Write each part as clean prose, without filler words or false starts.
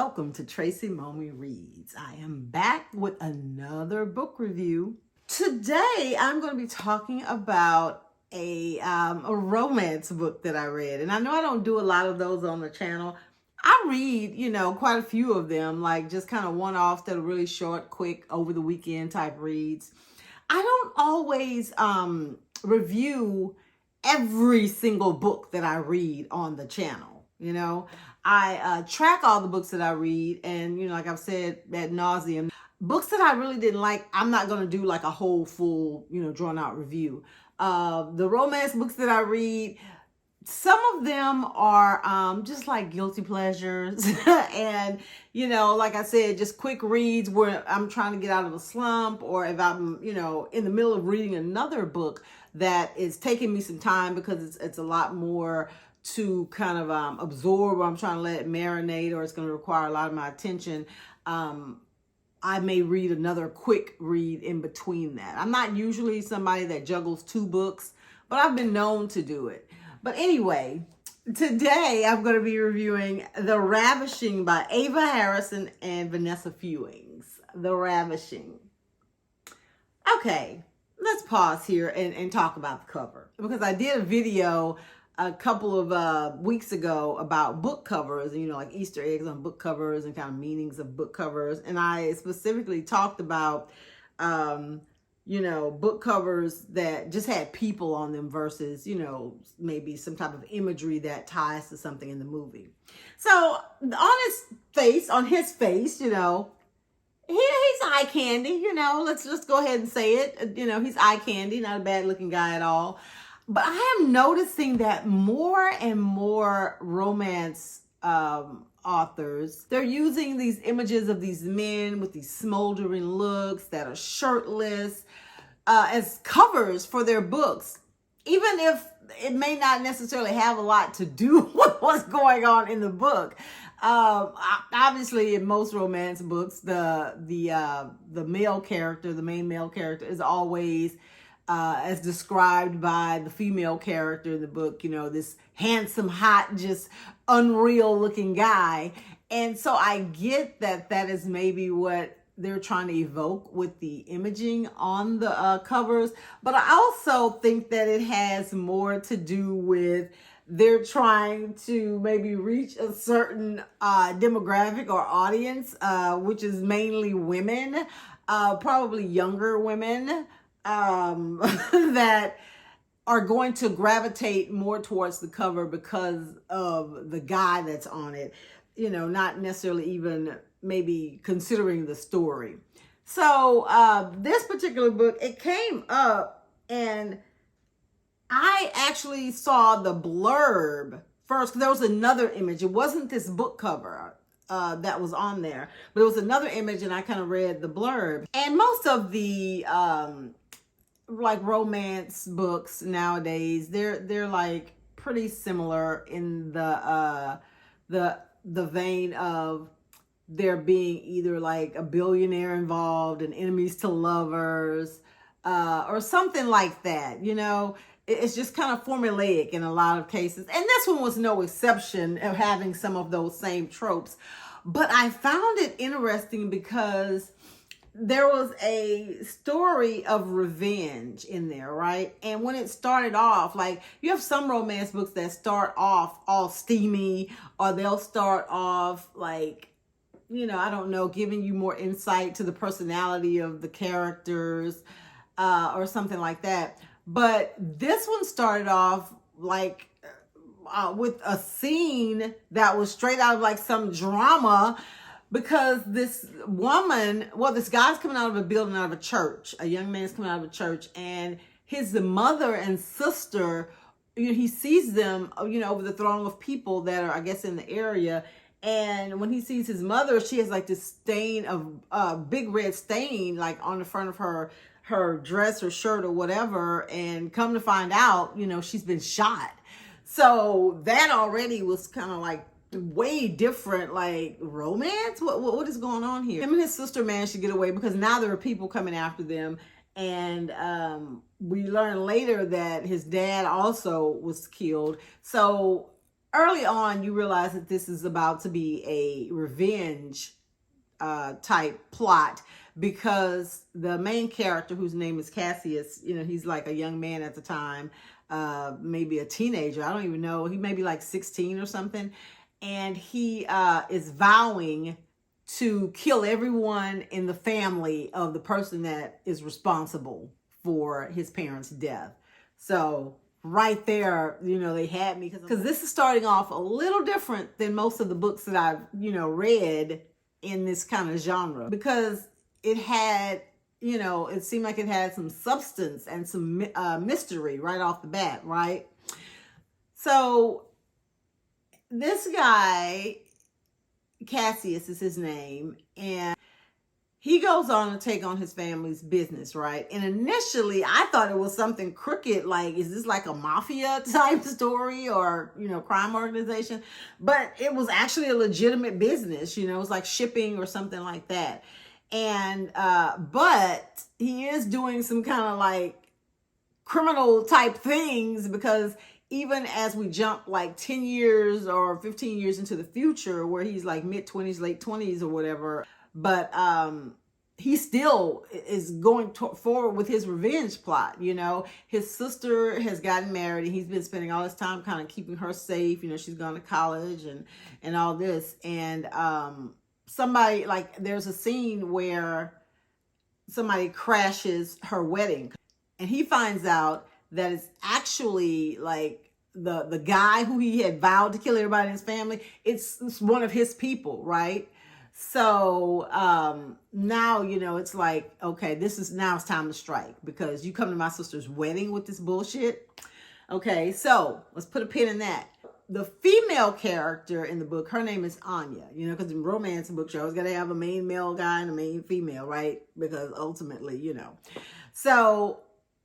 welcome to Tracy Mommy Reads. I am back with another book review. Today, I'm going to be talking about a romance book that I read. And I know I don't do a lot of those on the channel. I read, quite a few of them, like just kind of one-offs that are really short, quick, over the weekend type reads. I don't always review every single book that I read on the channel. I track all the books that I read, and like I've said ad nauseum, books that I really didn't like, I'm not going to do like a whole full, drawn out review. The romance books that I read, some of them are just like guilty pleasures and like I said, just quick reads where I'm trying to get out of a slump, or if I'm in the middle of reading another book that is taking me some time because it's a lot more to kind of absorb, or I'm trying to let it marinate, or it's going to require a lot of my attention. I may read another quick read in between that. I'm not usually somebody that juggles two books, but I've been known to do it. But anyway, today I'm going to be reviewing The Ravishing by Ava Harrison and Vanessa Fewings. The Ravishing. Okay, let's pause here and talk about the cover, because I did a video a couple of weeks ago about book covers, like Easter eggs on book covers and kind of meanings of book covers. And I specifically talked about, book covers that just had people on them versus, maybe some type of imagery that ties to something in the movie. So on his face, he's eye candy, let's just go ahead and say it. He's eye candy, not a bad looking guy at all. But I am noticing that more and more romance authors, they're using these images of these men with these smoldering looks that are shirtless as covers for their books, even if it may not necessarily have a lot to do with what's going on in the book. Obviously, in most romance books, the male character, the main male character, is always as described by the female character in the book, this handsome, hot, just unreal looking guy. And so I get that is maybe what they're trying to evoke with the imaging on the covers. But I also think that it has more to do with they're trying to maybe reach a certain demographic or audience, which is mainly women, probably younger women, that are going to gravitate more towards the cover because of the guy that's on it, not necessarily even maybe considering the story. So this particular book, it came up and I actually saw the blurb first. There was another image. It wasn't this book cover that was on there, but it was another image, and I kind of read the blurb. And most of the like romance books nowadays, they're like pretty similar in the vein of there being either like a billionaire involved and enemies to lovers, or something like that. It's just kind of formulaic in a lot of cases. And this one was no exception of having some of those same tropes. But I found it interesting because there was a story of revenge in there, right? And when it started off, like, you have some romance books that start off all steamy, or they'll start off like, I don't know, giving you more insight to the personality of the characters, or something like that. But this one started off like with a scene that was straight out of like some drama, because this guy's coming out of a building, out of a church. A young man's coming out of a church, and his mother and sister, he sees them, over the throng of people that are, I guess, in the area. And when he sees his mother, she has like this stain of big red stain, like on the front of her dress or shirt or whatever. And come to find out, she's been shot. So that already was kind of like way different, like romance. What is going on here? Him and his sister managed to get away because now there are people coming after them. And we learn later that his dad also was killed. So early on, you realize that this is about to be a revenge type plot, because the main character, whose name is Cassius, he's like a young man at the time, maybe a teenager. I don't even know. He may be like 16 or something. And he is vowing to kill everyone in the family of the person that is responsible for his parents' death. So right there, they had me, because this is starting off a little different than most of the books that I've, read in this kind of genre, because it had, it seemed like it had some substance and some mystery right off the bat, right? So this guy, Cassius is his name, and he goes on to take on his family's business, right? And initially, I thought it was something crooked, like, is this like a mafia type story or, crime organization? But it was actually a legitimate business, it was like shipping or something like that. And, but he is doing some kind of like criminal type things, because even as we jump like 10 years or 15 years into the future, where he's like mid-20s, late 20s or whatever, but he still is going forward with his revenge plot. His sister has gotten married, and he's been spending all his time kind of keeping her safe. She's gone to college and all this. And somebody, like, there's a scene where somebody crashes her wedding, and he finds out that it's actually like the guy who he had vowed to kill everybody in his family. It's one of his people, right? So now, it's like, okay, now it's time to strike, because you come to my sister's wedding with this bullshit. Okay, so let's put a pin in that. The female character in the book, her name is Anya, because in romance books, you always got to have a main male guy and a main female, right? Because ultimately, So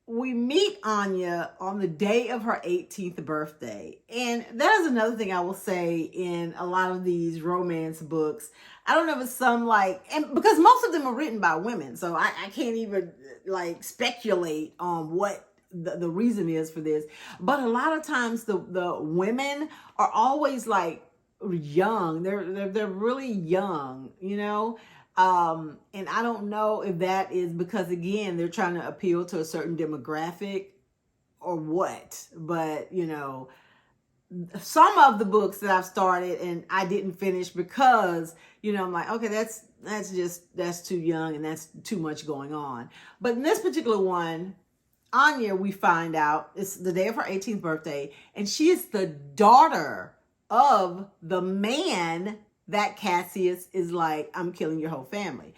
we meet Anya on the day of her 18th birthday. And that is another thing I will say in a lot of these romance books. I don't know if it's some and because most of them are written by women, so I can't even like speculate on what the reason is for this. But a lot of times the women are always like young. They're really young, and I don't know if that is because, again, they're trying to appeal to a certain demographic or what. But, some of the books that I've started and I didn't finish because, I'm like, okay, that's too young and that's too much going on. But in this particular one, Anya, we find out it's the day of her 18th birthday, and she is the daughter of the man that Cassius is like, I'm killing your whole family.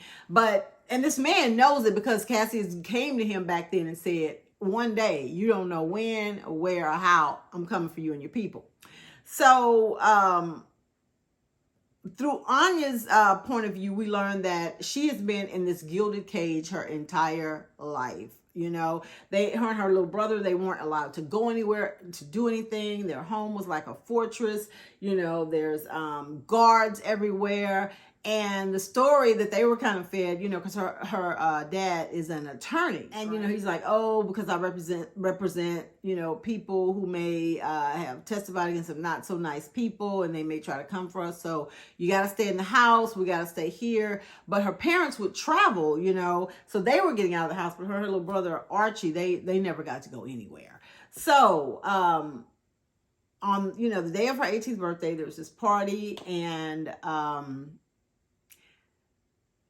And this man knows it, because Cassius came to him back then and said, one day, you don't know when or where or how, I'm coming for you and your people. So through Anya's point of view, we learn that she has been in this gilded cage her entire life. Her and her little brother, they weren't allowed to go anywhere to do anything. Their home was like a fortress. There's guards everywhere. And the story that they were kind of fed, because her dad is an attorney, and he's like, oh, because I represent people who may have testified against some not so nice people, and they may try to come for us. So you got to stay in the house. We got to stay here. But her parents would travel, so they were getting out of the house. But her little brother Archie, they never got to go anywhere. So on the day of her 18th birthday, there was this party, and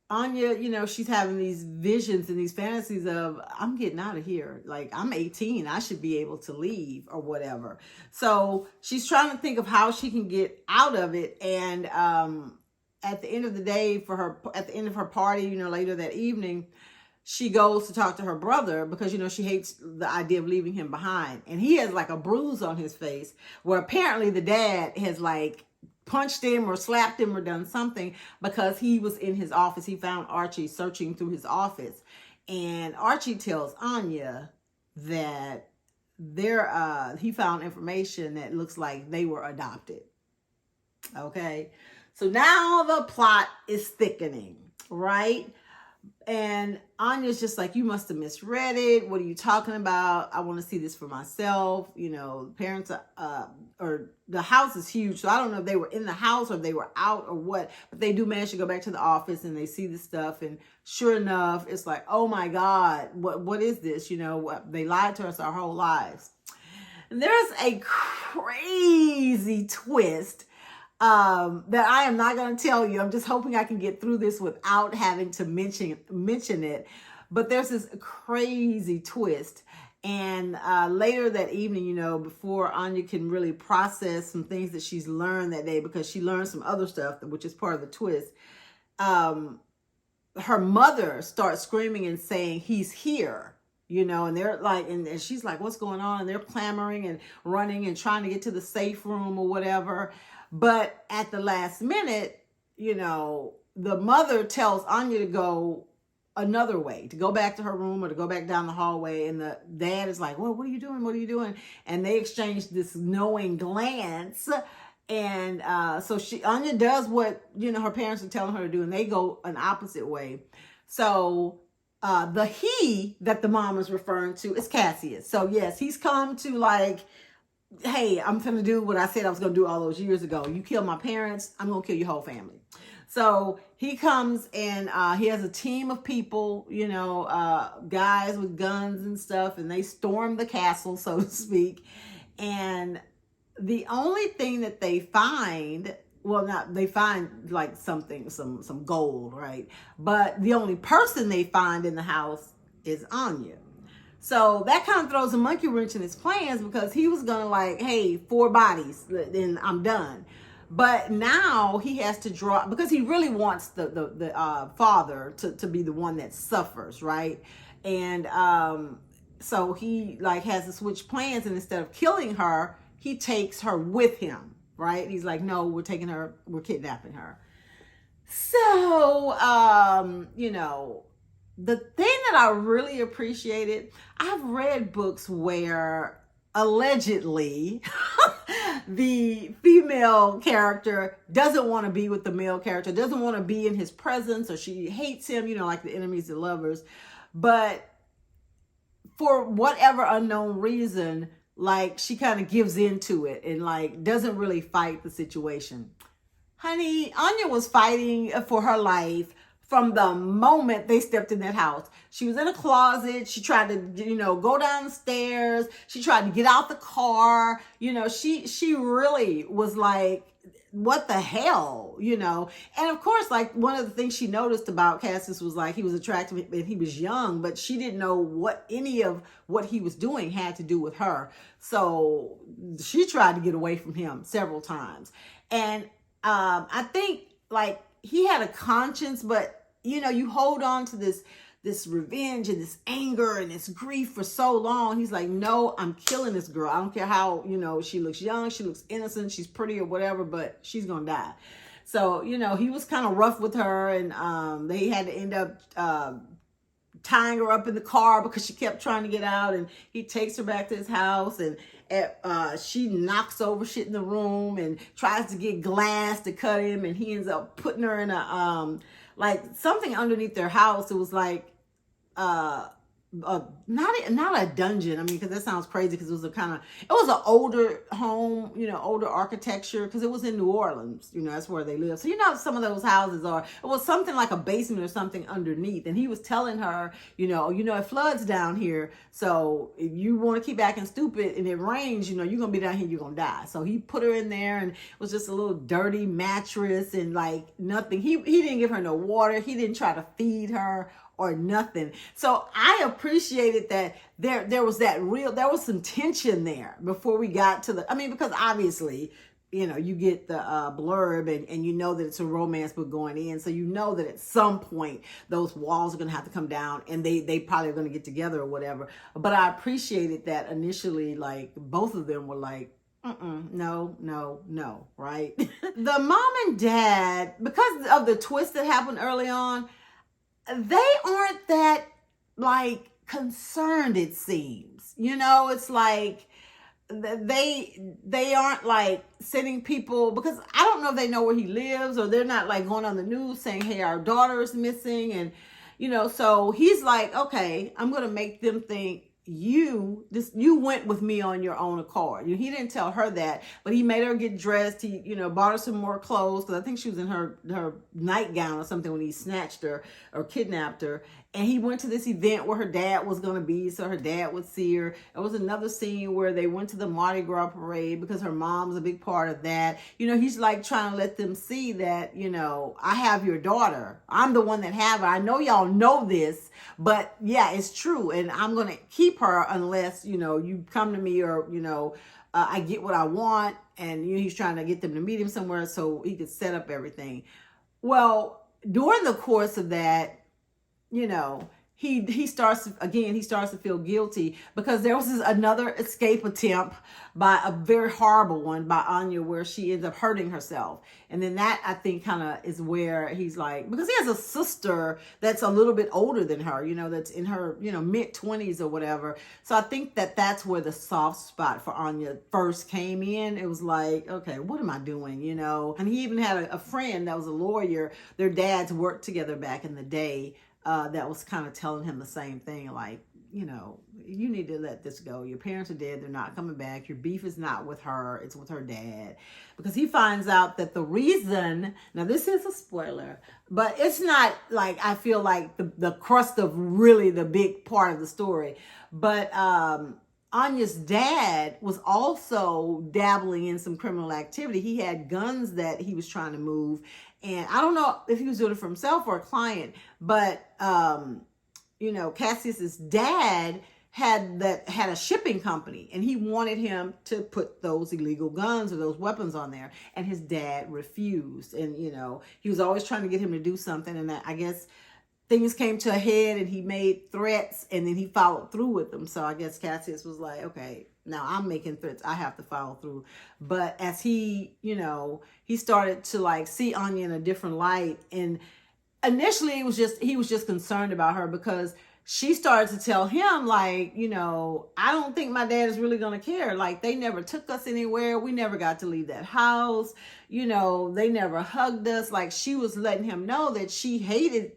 Anya, she's having these visions and these fantasies of, I'm getting out of here. Like, I'm 18. I should be able to leave or whatever. So she's trying to think of how she can get out of it. And at the end of the day, at the end of her party, later that evening, she goes to talk to her brother because, she hates the idea of leaving him behind. And he has like a bruise on his face where apparently the dad has like punched him or slapped him or done something, because he was in his office. He found Archie searching through his office, and Archie tells Anya that he found information that looks like they were adopted. Okay, so now the plot is thickening, right? And Anya's just like, you must have misread it. What are you talking about? I want to see this for myself. You know, parents or the house is huge. So I don't know if they were in the house or if they were out or what, but they do manage to go back to the office and they see the stuff. And sure enough, it's like, oh my God, what is this? You know, they lied to us our whole lives. And there's a crazy twist that I am not going to tell you. I'm just hoping I can get through this without having to mention it. But there's this crazy twist. And later that evening, you know, before Anya can really process some things that she's learned that day, because she learned some other stuff, which is part of the twist, her mother starts screaming and saying, he's here. You know, and they're like, and she's like, what's going on? And they're clamoring and running and trying to get to the safe room or whatever. But at the last minute, you know, the mother tells Anya to go another way, to go back to her room or to go back down the hallway. And the dad is like, well, what are you doing? What are you doing? And they exchange this knowing glance. And so Anya does what, you know, her parents are telling her to do, and they go an opposite way. So the he that the mom is referring to is Cassius. So yes, he's come to like, hey, I'm going to do what I said I was going to do all those years ago. You kill my parents, I'm going to kill your whole family. So he comes and he has a team of people, you know, guys with guns and stuff, and they storm the castle, so to speak. And the only thing that they find, they find like something, some gold, right? But the only person they find in the house is Anya. So that kind of throws a monkey wrench in his plans, because he was going to like, hey, 4 bodies, then I'm done. But now he has to draw, because he really wants the father to be the one that suffers, right? And so he like has to switch plans, and instead of killing her, he takes her with him, right? He's like, no, we're kidnapping her. So, you know, the thing that I really appreciated, I've read books where allegedly the female character doesn't want to be with the male character, doesn't want to be in his presence, or she hates him, you know, like the enemies of lovers. But for whatever unknown reason, like she kind of gives into it and like doesn't really fight the situation. Honey, Anya was fighting for her life from the moment they stepped in that house. She was in a closet. She tried to, you know, go down the stairs. She tried to get out the car. You know, she really was like, what the hell, you know? And of course, like one of the things she noticed about Cassius was like, he was attractive and he was young, but she didn't know what any of what he was doing had to do with her. So she tried to get away from him several times. And I think like he had a conscience, but you know, you hold on to this revenge and this anger and this grief for so long. He's like, no, I'm killing this girl. I don't care how, you know, she looks young, she looks innocent, she's pretty or whatever, but she's gonna die. So, you know, he was kind of rough with her, and they had to end up tying her up in the car because she kept trying to get out, and he takes her back to his house, and she knocks over shit in the room and tries to get glass to cut him, and he ends up putting her in a like something underneath their house. It was like not a dungeon. I mean, because that sounds crazy, because it was an older home, you know, older architecture, because it was in New Orleans, you know, that's where they live. So you know, some of those houses are, it was something like a basement or something underneath. And he was telling her, you know, it floods down here, so if you want to keep acting stupid and it rains, you know, you're gonna be down here, you're gonna die. So he put her in there, and it was just a little dirty mattress and like nothing. He didn't give her no water. He didn't try to feed her or nothing. So I appreciated that there was some tension there before we got to because obviously, you know, you get the blurb and you know that it's a romance book going in. So you know that at some point those walls are going to have to come down, and they probably are going to get together or whatever. But I appreciated that initially, like both of them were like, no, right? The mom and dad, because of the twist that happened early on, they aren't that like concerned, it seems. You know, it's like they aren't like sending people, because I don't know if they know where he lives, or they're not like going on the news saying, hey, our daughter is missing. And So he's like, okay, I'm going to make them think you went with me on your own accord. He didn't tell her that, but he made her get dressed. He bought her some more clothes, because I think she was in her nightgown or something when he snatched her or kidnapped her. And he went to this event where her dad was going to be, so her dad would see her. There was another scene where they went to the Mardi Gras parade, because her mom's a big part of that. He's like trying to let them see that, I have your daughter. I'm the one that have her. I know y'all know this, but yeah, it's true. And I'm going to keep her unless, you come to me, or, I get what I want. And he's trying to get them to meet him somewhere so he could set up everything. Well, during the course of that, he starts to feel guilty, because there was another escape attempt, by a very horrible one by Anya, where she ends up hurting herself. And then that, I think, kind of is where he's like, because he has a sister that's a little bit older than her, that's in her, mid-20s or whatever. So I think that's where the soft spot for Anya first came in. It was like, okay, what am I doing, And he even had a friend that was a lawyer. Their dads worked together back in the day. That was kind of telling him the same thing, like, you need to let this go. Your parents are dead. They're not coming back. Your beef is not with her. It's with her dad. Because he finds out that the reason, now this is a spoiler, but it's not like, I feel like the crust of really the big part of the story. But Anya's dad was also dabbling in some criminal activity. He had guns that he was trying to move. And I don't know if he was doing it for himself or a client, but, Cassius's dad had a shipping company, and he wanted him to put those illegal guns or those weapons on there. And his dad refused. And, he was always trying to get him to do something. And I guess things came to a head, and he made threats, and then he followed through with them. So I guess Cassius was like, okay, now I'm making threats. I have to follow through. But as he started to like see Anya in a different light. And initially he was just concerned about her, because she started to tell him, like, I don't think my dad is really going to care. Like, they never took us anywhere. We never got to leave that house. They never hugged us. Like, she was letting him know that she hated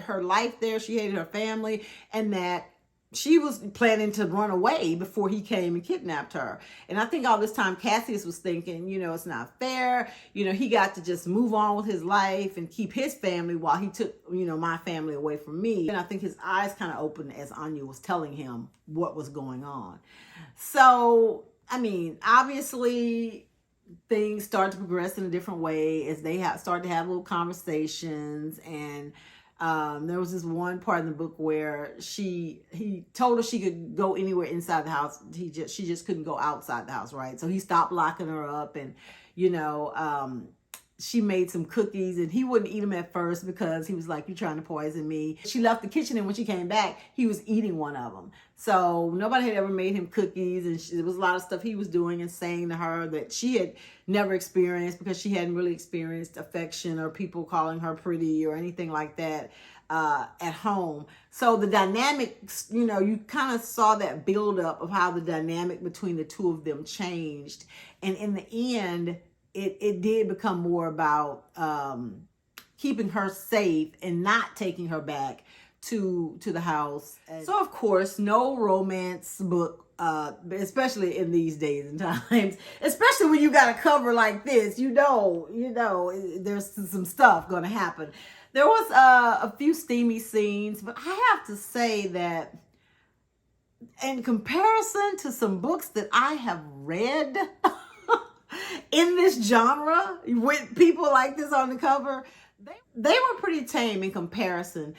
her life there. She hated her family, and that she was planning to run away before he came and kidnapped her. And I think all this time Cassius was thinking, it's not fair. He got to just move on with his life and keep his family while he took, my family away from me. And I think his eyes kind of opened as Anya was telling him what was going on. So, I mean, obviously things start to progress in a different way as they start to have little conversations. And there was this one part in the book where he told her she could go anywhere inside the house. She just couldn't go outside the house, right? So he stopped locking her up, and she made some cookies, and he wouldn't eat them at first because he was like, "You're trying to poison me." She left the kitchen, and when she came back, he was eating one of them. So nobody had ever made him cookies, and there was a lot of stuff he was doing and saying to her that she had never experienced, because she hadn't really experienced affection or people calling her pretty or anything like that at home. So the dynamics, you kind of saw that buildup of how the dynamic between the two of them changed. And in the end, it did become more about keeping her safe and not taking her back to the house. So of course, no romance book, especially in these days and times, especially when you got a cover like this, there's some stuff going to happen. There was a few steamy scenes, but I have to say that in comparison to some books that I have read in this genre with people like this on the cover, they were pretty tame in comparison.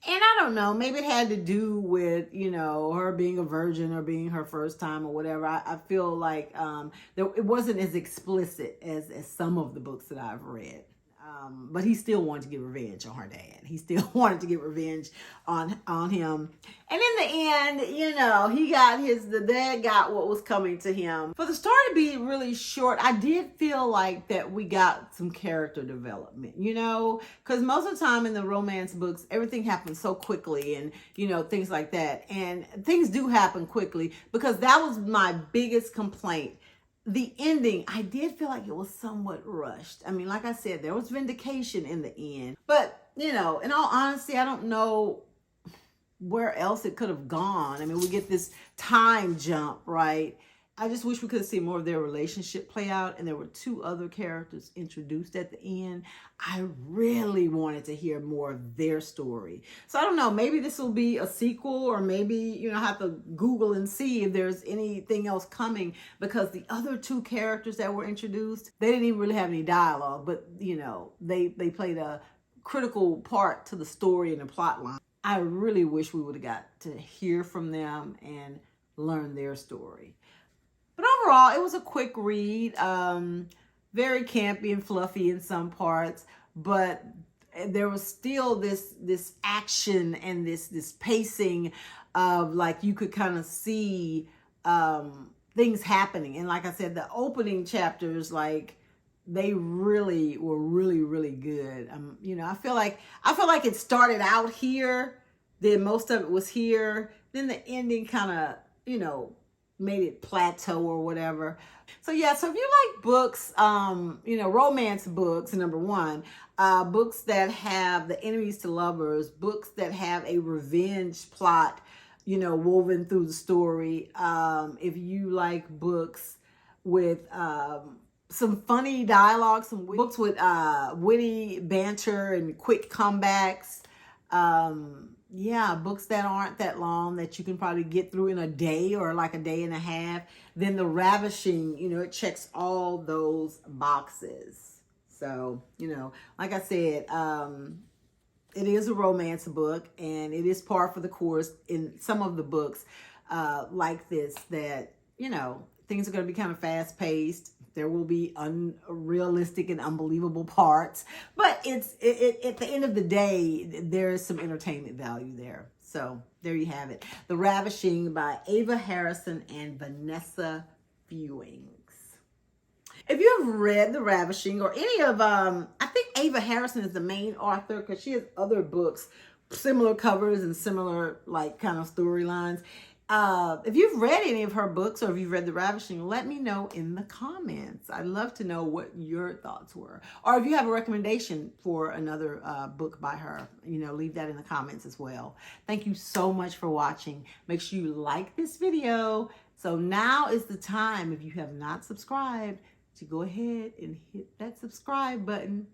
And I don't know, maybe it had to do with, her being a virgin or being her first time or whatever. I feel like it wasn't as explicit as some of the books that I've read. But he still wanted to get revenge on her dad. He still wanted to get revenge on him. And in the end, the dad got what was coming to him. For the story to be really short, I did feel like that we got some character development, because most of the time in the romance books, everything happens so quickly and, things like that. And things do happen quickly, because that was my biggest complaint. The ending, I did feel like it was somewhat rushed. I mean, like I said, there was vindication in the end. But, in all honesty, I don't know where else it could have gone. I mean, we get this time jump, right? I just wish we could have seen more of their relationship play out, and there were two other characters introduced at the end. I really wanted to hear more of their story. So I don't know, maybe this will be a sequel, or maybe, you know, I have to Google and see if there's anything else coming, because the other two characters that were introduced, they didn't even really have any dialogue, but, you know, they played a critical part to the story and the plot line. I really wish we would have got to hear from them and learn their story. But overall, it was a quick read. Very campy and fluffy in some parts, but there was still this action and this pacing of, like, you could kind of see things happening. And like I said, the opening chapters, like, they really were really good. You know, I feel like it started out here, then most of it was here, then the ending kind of, you know, made it plateau or whatever. So yeah, so if you like books, you know, romance books, number one, books that have the enemies to lovers, books that have a revenge plot, you know, woven through the story. If you like books with some funny dialogue, some books with witty banter and quick comebacks, yeah, books that aren't that long, that you can probably get through in a day or like a day and a half, then the Ravishing, you know, it checks all those boxes. So, you know, like I said, it is a romance book, and it is par for the course in some of the books like this, that, you know, things are going to be kind of fast paced. There will be unrealistic and unbelievable parts, but at the end of the day, there is some entertainment value there. So there you have it. The Ravishing by Ava Harrison and Vanessa Fewings. If you have read The Ravishing, or any of, I think Ava Harrison is the main author, because she has other books, similar covers and similar, like, kind of storylines. If you've read any of her books, or if you've read The Ravishing, let me know in the comments. I'd love to know what your thoughts were. Or if you have a recommendation for another book by her, you know, leave that in the comments as well. Thank you so much for watching. Make sure you like this video. So now is the time, if you have not subscribed, to go ahead and hit that subscribe button.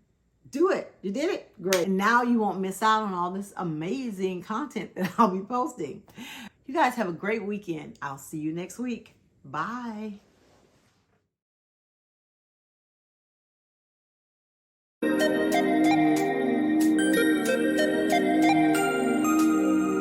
Do it. You did it. Great. And now you won't miss out on all this amazing content that I'll be posting. You guys have a great weekend. I'll see you next week. Bye.